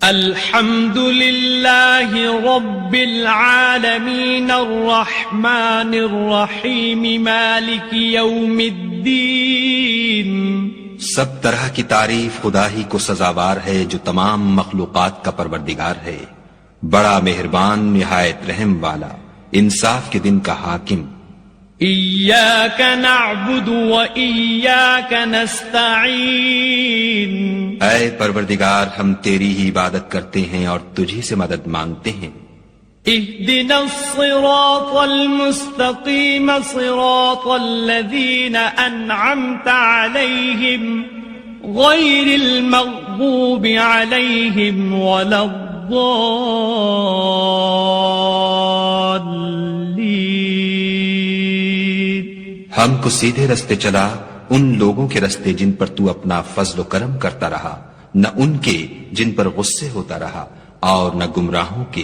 الحمد للہ رب العالمین الرحمن الرحیم مالک یوم الدین. سب طرح کی تعریف خدا ہی کو سزاوار ہے جو تمام مخلوقات کا پروردگار ہے، بڑا مہربان، نہایت رحم والا، انصاف کے دن کا حاکم. ایاک نعبد و ایاک نستعین. اے پروردگار، ہم تیری ہی عبادت کرتے ہیں اور تجھی سے مدد مانگتے ہیں. اهدنا الصراط المستقيم صراط الذين أنعمت عليهم غير المغضوب عليهم ولا الضالين. ہم کو سیدھے رستے چلا، ان لوگوں کے رستے جن پر تو اپنا فضل و کرم کرتا رہا، نہ ان کے جن پر غصے ہوتا رہا، اور نہ گمراہوں کے.